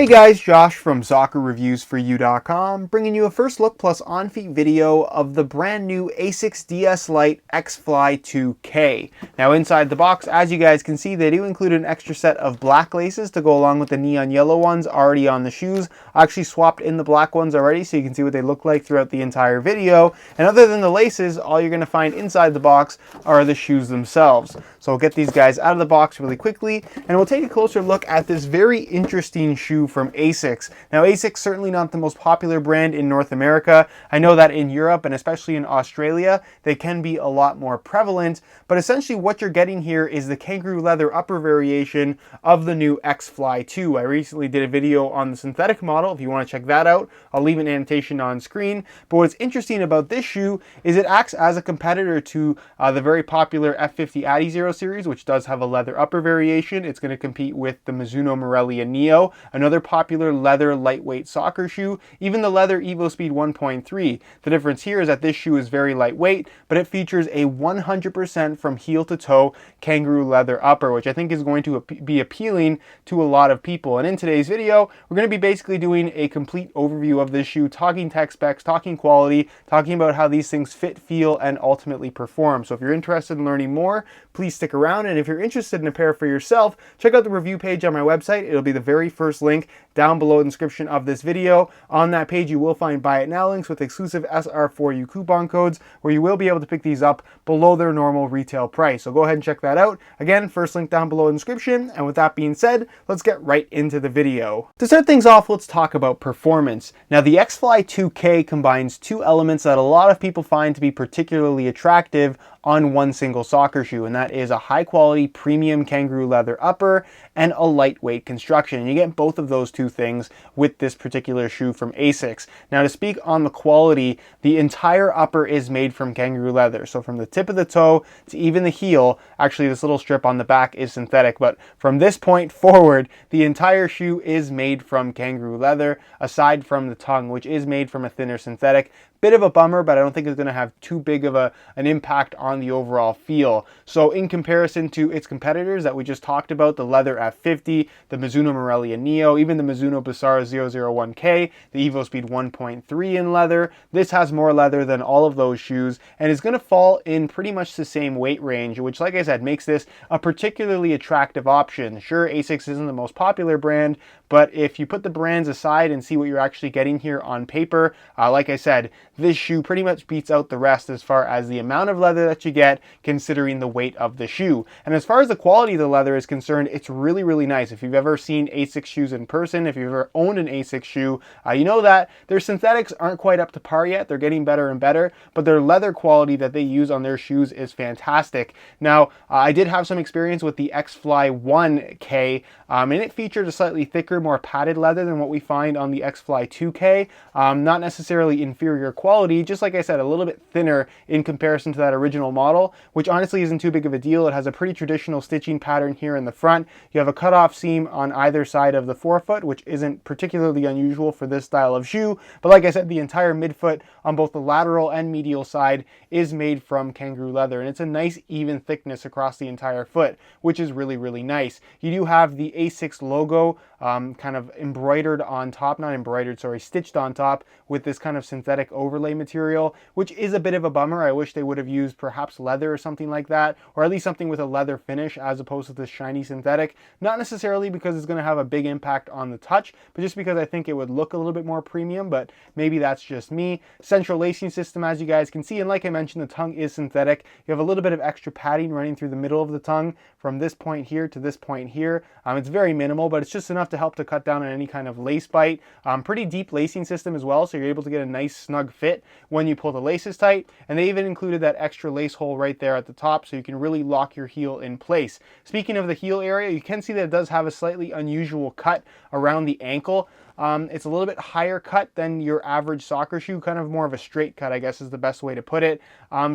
Hey guys, Josh from SoccerReviewsForYou.com, bringing you a first look plus on-feet video of the brand new Asics DS Lite X-Fly 2K. Now inside the box, as you guys can see, they do include an extra set of black laces to go along with the neon yellow ones already on the shoes. I actually swapped in the black ones already so you can see what they look like throughout the entire video. And other than the laces, all you're going to find inside the box are the shoes themselves. So we'll get these guys out of the box really quickly, and we'll take a closer look at this very interesting shoe from Asics. Now Asics certainly not the most popular brand in North America. I know that in Europe and especially in Australia, they can be a lot more prevalent, but essentially what you're getting here is the kangaroo leather upper variation of the new X-Fly 2. I recently did a video on the synthetic model. If you want to check that out, I'll leave an annotation on screen. But what's interesting about this shoe is it acts as a competitor to the very popular F50 Addy Zero series, which does have a leather upper variation. It's going to compete with the Mizuno Morelia Neo, another popular leather lightweight soccer shoe, even the leather Evo Speed 1.3. The difference here is that this shoe is very lightweight, but it features a 100% from heel to toe kangaroo leather upper, which I think is going to be appealing to a lot of people. And in today's video, we're going to be basically doing a complete overview of this shoe, talking tech specs, talking quality, talking about how these things fit, feel, and ultimately perform. So if you're interested in learning more, please stick around. And if you're interested in a pair for yourself, check out the review page on my website. It'll be the very first link down below in the description of this video. On that page, you will find buy it now links with exclusive SR4U coupon codes where you will be able to pick these up below their normal retail price. So go ahead and check that out. Again, first link down below in the description. And with that being said, let's get right into the video. To start things off, let's talk about performance. Now, the X-Fly 2K combines two elements that a lot of people find to be particularly attractive on one single soccer shoe, and that is a high quality premium kangaroo leather upper and a lightweight construction. And you get both of those two things with this particular shoe from Asics. Now, to speak on the quality, the entire upper is made from kangaroo leather. So from the tip of the toe to even the heel, actually this little strip on the back is synthetic, but from this point forward, the entire shoe is made from kangaroo leather, aside from the tongue, which is made from a thinner synthetic. Bit of a bummer, but I don't think it's going to have too big of an impact on the overall feel. So in comparison to its competitors that we just talked about, the leather F50, the Mizuno Morelia Neo, even the Mizuno Basara 001K, the Evo Speed 1.3 in leather, this has more leather than all of those shoes and is going to fall in pretty much the same weight range, which, like I said, makes this a particularly attractive option. Sure, Asics isn't the most popular brand, but if you put the brands aside and see what you're actually getting here on paper, like I said, this shoe pretty much beats out the rest as far as the amount of leather that you get considering the weight of the shoe. And as far as the quality of the leather is concerned, it's really, really nice. If you've ever seen Asics shoes in person, if you've ever owned an Asics shoe, you know that their synthetics aren't quite up to par yet. They're getting better and better, but their leather quality that they use on their shoes is fantastic. Now, I did have some experience with the X-Fly 1K, and it featured a slightly thicker, more padded leather than what we find on the X-Fly 2K. Not necessarily inferior quality, just like I said, a little bit thinner in comparison to that original model, which honestly isn't too big of a deal. It has a pretty traditional stitching pattern here in the front. You have a cutoff seam on either side of the forefoot, which isn't particularly unusual for this style of shoe. But like I said, the entire midfoot on both the lateral and medial side is made from kangaroo leather, and it's a nice even thickness across the entire foot, which is really, really nice. You do have the Asics logo kind of embroidered on top, not embroidered, sorry, stitched on top with this kind of synthetic overlay material, which is a bit of a bummer. I wish they would have used perhaps leather or something like that, or at least something with a leather finish as opposed to this shiny synthetic. Not necessarily because it's going to have a big impact on the touch, but just because I think it would look a little bit more premium, but maybe that's just me. Central lacing system, as you guys can see, and like I mentioned, the tongue is synthetic. You have a little bit of extra padding running through the middle of the tongue from this point here to this point here. It's very minimal, but it's just enough to help to cut down on any kind of lace bite. Pretty deep lacing system as well, so you're able to get a nice snug fit when you pull the laces tight. And they even included that extra lace hole right there at the top, so you can really lock your heel in place. Speaking of the heel area, you can see that it does have a slightly unusual cut around the ankle. It's a little bit higher cut than your average soccer shoe, kind of more of a straight cut, I guess is the best way to put it.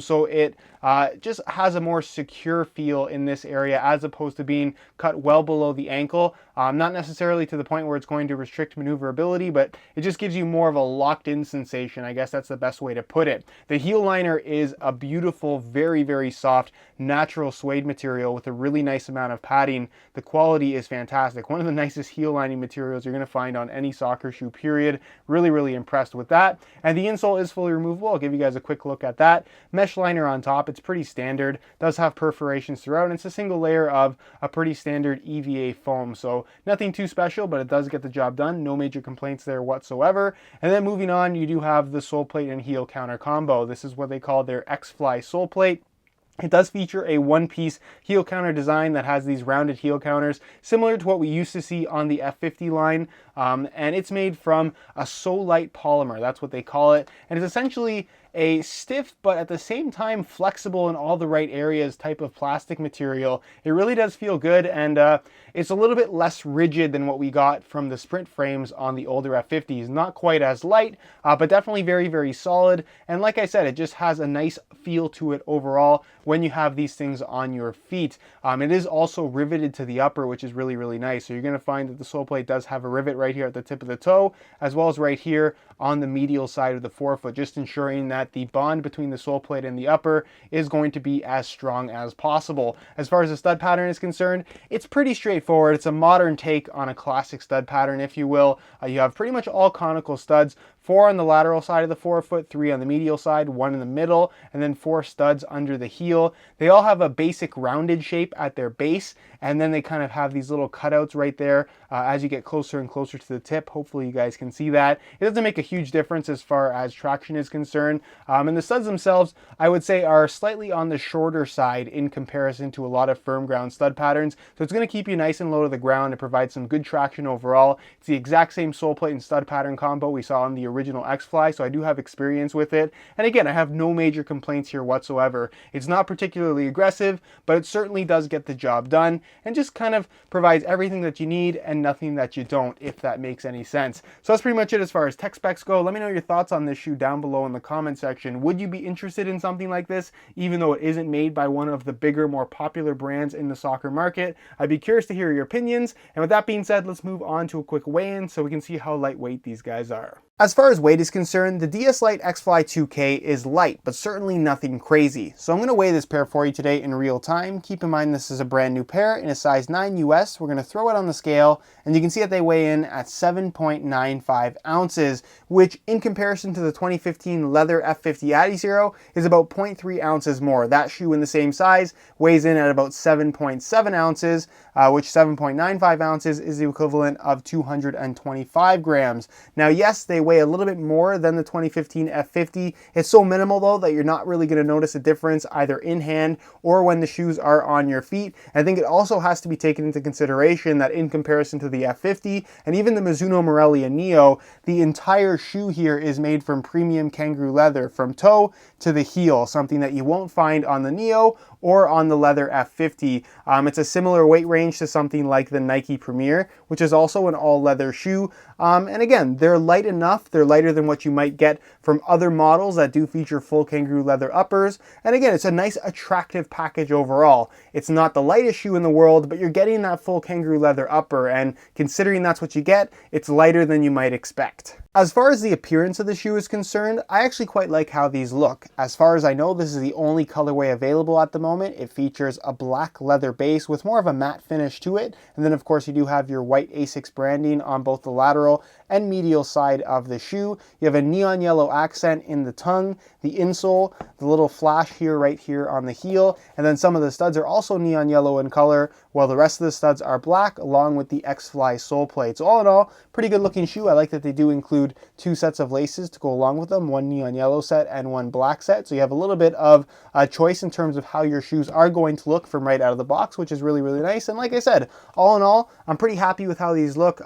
So it just has a more secure feel in this area as opposed to being cut well below the ankle. Not necessarily to the point where it's going to restrict maneuverability, but it just gives you more of a locked in sensation. I guess that's the best way to put it. The heel liner is a beautiful, very, very soft, natural suede material with a really nice amount of padding. The quality is fantastic. One of the nicest heel lining materials you're going to find on any soccer shoe, period. Really, really impressed with that. And the insole is fully removable. I'll give you guys a quick look at that. Mesh liner on top. It's pretty standard. Does have perforations throughout, and it's a single layer of a pretty standard EVA foam. So nothing too special, but it does get the job done. No major complaints there whatsoever. And then moving on, you do have the sole plate and heel counter combo. This is what they call their X-Fly sole plate. It does feature a one-piece heel counter design that has these rounded heel counters, similar to what we used to see on the F50 line, and it's made from a Solite polymer. That's what they call it, and it's essentially a stiff but at the same time flexible in all the right areas type of plastic material. It really does feel good, and it's a little bit less rigid than what we got from the sprint frames on the older F50s. Not quite as light, but definitely very, very solid. And like I said, it just has a nice feel to it overall when you have these things on your feet. It is also riveted to the upper, which is really, really nice. So you're going to find that the sole plate does have a rivet right here at the tip of the toe, as well as right here on the medial side of the forefoot, just ensuring that the bond between the sole plate and the upper is going to be as strong as possible. As far as the stud pattern is concerned, it's pretty straightforward. It's a modern take on a classic stud pattern, if you will. You have pretty much all conical studs, 4 on the lateral side of the forefoot, 3 on the medial side, 1 in the middle, and then 4 studs under the heel. They all have a basic rounded shape at their base, and then they kind of have these little cutouts right there as you get closer and closer to the tip. Hopefully you guys can see that. It doesn't make a huge difference as far as traction is concerned. And the studs themselves, I would say, are slightly on the shorter side in comparison to a lot of firm ground stud patterns. So it's going to keep you nice and low to the ground and provide some good traction overall. It's the exact same sole plate and stud pattern combo we saw on the original X-Fly, so I do have experience with it. And again, I have no major complaints here whatsoever. It's not particularly aggressive, but it certainly does get the job done and just kind of provides everything that you need and nothing that you don't, if that makes any sense. So that's pretty much it as far as tech specs go. Let me know your thoughts on this shoe down below in the comment section. Would you be interested in something like this, even though it isn't made by one of the bigger, more popular brands in the soccer market? I'd be curious to hear your opinions. And with that being said, let's move on to a quick weigh-in so we can see how lightweight these guys are. As far as weight is concerned, the DS Lite X-Fly 2K is light, but certainly nothing crazy. So I'm going to weigh this pair for you today in real time. Keep in mind this is a brand new pair in a size 9 US. We're going to throw it on the scale, and you can see that they weigh in at 7.95 ounces, which in comparison to the 2015 leather F50 Adizero is about 0.3 ounces more. That shoe in the same size weighs in at about 7.7 ounces, which 7.95 ounces is the equivalent of 225 grams. Now, yes, they weigh a little bit more than the 2015 F50. It's so minimal though that you're not really going to notice a difference either in hand or when the shoes are on your feet. I think it also has to be taken into consideration that in comparison to the F50 and even the Mizuno Morelia Neo, the entire shoe here is made from premium kangaroo leather from toe to the heel, something that you won't find on the Neo or on the leather F50. It's a similar weight range to something like the Nike Premier, which is also an all-leather shoe. And again, they're light enough. They're lighter than what you might get from other models that do feature full kangaroo leather uppers. And again, it's a nice, attractive package overall. It's not the lightest shoe in the world, but you're getting that full kangaroo leather upper, and considering that's what you get, it's lighter than you might expect. As far as the appearance of the shoe is concerned, I actually quite like how these look. As far as I know, this is the only colorway available at the moment. It features a black leather base with more of a matte finish to it. And then of course you do have your white Asics branding on both the lateral and medial side of the shoe. You have a neon yellow accent in the tongue, the insole, the little flash here right here on the heel, and then some of the studs are also neon yellow in color, while the rest of the studs are black along with the X-Fly sole plate. So all in all, pretty good looking shoe. I like that they do include 2 sets of laces to go along with them, 1 neon yellow set and 1 black set. So you have a little bit of a choice in terms of how your shoes are going to look from right out of the box, which is really, really nice. And like I said, all in all, I'm pretty happy with how these look.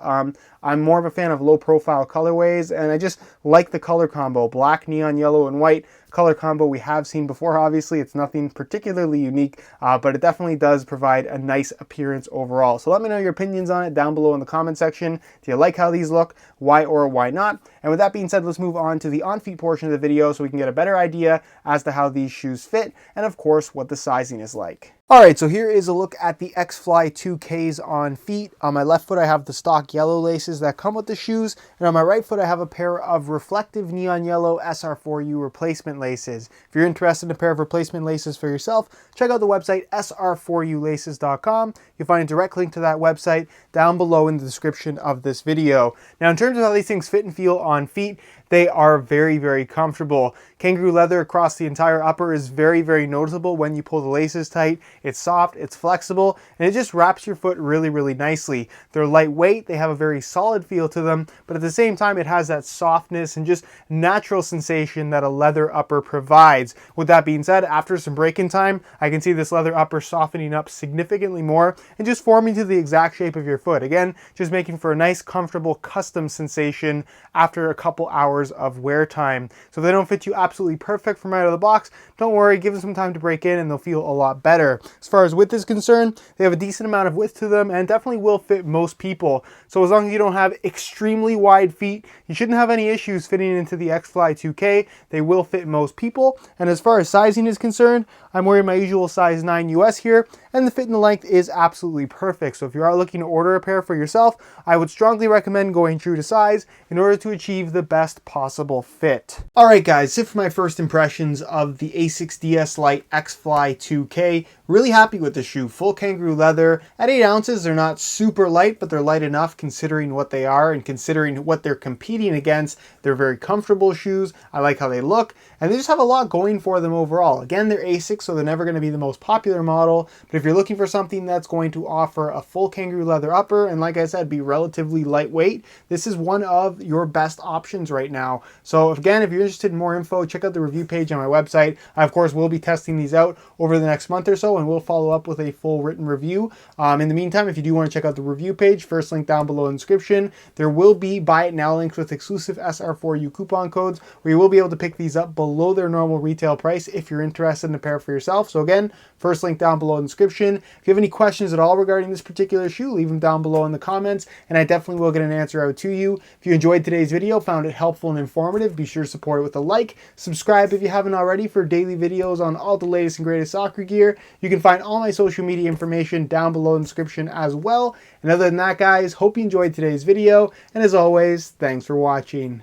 I'm more of a fan of low profile colorways, and I just like the color combo. Black, neon yellow, and white color combo we have seen before. Obviously, it's nothing particularly unique, but it definitely does provide a nice appearance overall. So let me know your opinions on it down below in the comment section. Do you like how these look? Why or why not? And with that being said, let's move on to the on-feet portion of the video so we can get a better idea as to how these shoes fit, and of course, what the sizing is like. Alright, so here is a look at the X-Fly 2Ks on feet. On my left foot, I have the stock yellow laces that come with the shoes, and on my right foot, I have a pair of reflective neon yellow SR4U replacement laces. If you're interested in a pair of replacement laces for yourself, check out the website sr4ulaces.com. You'll find a direct link to that website down below in the description of this video. Now, in terms of how these things fit and feel on feet, they are very, very comfortable. Kangaroo leather across the entire upper is very, very noticeable when you pull the laces tight. It's soft, it's flexible, and it just wraps your foot really, really nicely. They're lightweight, they have a very solid feel to them, but at the same time, it has that softness and just natural sensation that a leather upper provides. With that being said, after some break-in time, I can see this leather upper softening up significantly more and just forming to the exact shape of your foot. Again, just making for a nice, comfortable, custom sensation after a couple hours of wear time. So if they don't fit you absolutely perfect from right out of the box, don't worry, give them some time to break in and they'll feel a lot better. As far as width is concerned, they have a decent amount of width to them and definitely will fit most people. So as long as you don't have extremely wide feet, you shouldn't have any issues fitting into the X-Fly 2K. They will fit most people. And as far as sizing is concerned, I'm wearing my usual size 9 US here, and the fit and the length is absolutely perfect. So if you are looking to order a pair for yourself, I would strongly recommend going true to size in order to achieve the best possible fit. Alright guys, so for my first impressions of the Asics DS Lite X-Fly 2K, really happy with the shoe. Full kangaroo leather. At 8 ounces, they're not super light, but they're light enough considering what they are and considering what they're competing against. They're very comfortable shoes. I like how they look, and they just have a lot going for them overall. Again, they're Asics, so they're never going to be the most popular model, but if you're looking for something that's going to offer a full kangaroo leather upper, and like I said, be relatively lightweight, this is one of your best options right now. So again, if you're interested in more info, check out the review page on my website. I, of course, will be testing these out over the next month or so, and we'll follow up with a full written review. In the meantime, if you do want to check out the review page, first link down below in the description, there will be buy it now links with exclusive SR4U coupon codes where you will be able to pick these up below their normal retail price if you're interested in a pair for yourself. So again, first link down below in the description. If you have any questions at all regarding this particular shoe, leave them down below in the comments, and I definitely will get an answer out to you. If you enjoyed today's video, found it helpful and informative, be sure to support it with a like. Subscribe if you haven't already for daily videos on all the latest and greatest soccer gear. You can find all my social media information down below in the description as well. And other than that, guys, hope you enjoyed today's video, and as always, thanks for watching.